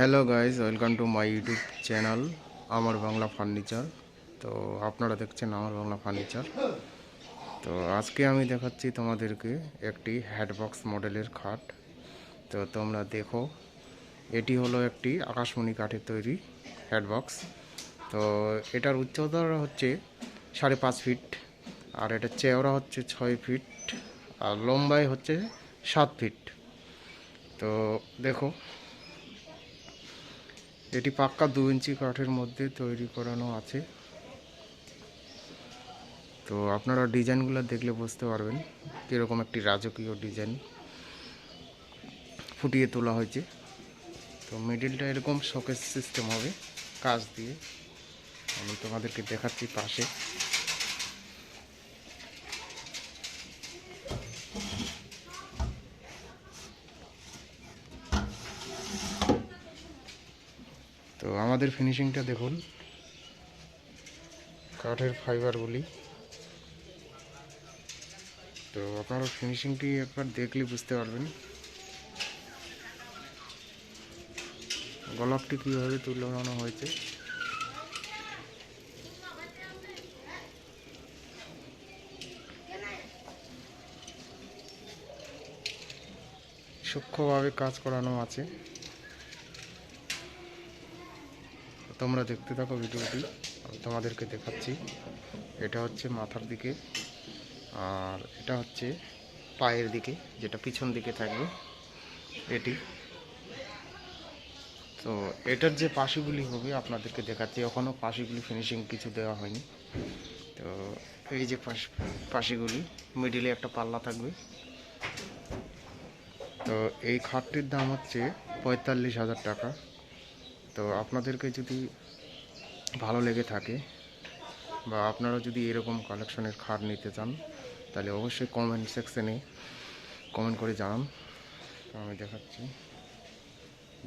Hello guys, welcome to my YouTube channel আমার Bangla furniture. তো আপনারা দেখছেন আমার বাংলা ফার্নিচার। তো আজকে আমি দেখাচ্ছি তোমাদেরকে একটি হেডবক্স মডেলের খাট। তো তোমরা দেখো, এটি হলো একটি আকাশমণি কাঠের তৈরি হেডবক্স। তো এটার উচ্চতা হচ্ছে 5.5 ফিট, আর এটার চওড়া হচ্ছে 6 ফিট, আর লম্বাই হচ্ছে 7 ফিট। তো দেখো, এটি পাক্কা 2 ইঞ্চি কাঠের মধ্যে তৈরি করানো আছে। তো আপনারা ডিজাইনগুলো দেখলে বুঝতে পারবেন কীরকম একটি রাজকীয় ডিজাইন ফুটিয়ে তোলা হয়েছে। তো মিডিলটা এরকম শোকেস সিস্টেম হবে কাচ দিয়ে। আমি তোমাদেরকে দেখাচ্ছি পাশে। তো আমাদের ফিনিশিংটা দেখুন, কাঠের ফাইবারগুলি। তো আপনারা ফিনিশিংটি একবার দেখলে বুঝতে পারবেন গোলাপটি কীভাবে তুলানো হয়েছে। সূক্ষ্মভাবে কাজ করানো আছে। তোমরা দেখতে থাকো ভিডিওটি, আমি তোমাদেরকে দেখাচ্ছি। এটা হচ্ছে মাথার দিকে, আর এটা হচ্ছে পায়ের দিকে, যেটা পিছন দিকে থাকবে এটি। তো এটার যে পাশিগুলি হবে আপনাদেরকে দেখাচ্ছি। এখনও পাশিগুলি ফিনিশিং কিছু দেওয়া হয়নি। তো এই যে পাশিগুলি, মিডিলে একটা পাল্লা থাকবে। তো এই খাটটির দাম হচ্ছে 45,000 টাকা। তো আপনাদেরকে যদি ভালো লেগে থাকে বা আপনারা যদি এরকম কালেকশনের খাট নিতে চান, তাহলে অবশ্যই কমেন্ট সেকশনে কমেন্ট করে জানান। তো আমি দেখাচ্ছি,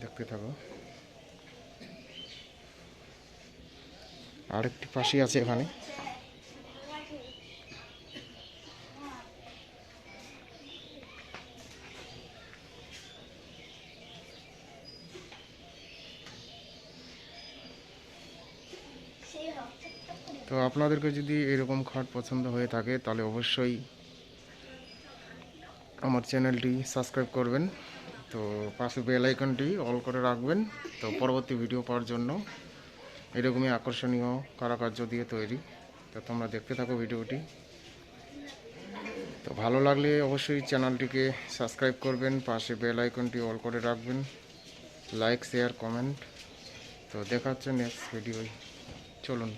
দেখতে থাকো। আরেকটি পাশি আছে এখানে। তো আপনাদেরকে যদি এরকম খাট পছন্দ হয়ে থাকে তাহলে অবশ্যই আমার চ্যানেলটি সাবস্ক্রাইব করবেন। তো পাশে বেল আইকনটি অল করে রাখবেন। তো পরবর্তী ভিডিও পাওয়ার জন্য এরকমই আকর্ষণীয় কারুকার্য দিয়ে তৈরি। তো তোমরা দেখতে থাকো ভিডিওটি। তো ভালো লাগলে অবশ্যই চ্যানেলটিকে সাবস্ক্রাইব করবেন, পাশে বেল আইকনটি অল করে রাখবেন, লাইক শেয়ার কমেন্ট। তো দেখা হচ্ছে নেক্সট ভিডিওয়। চলুন।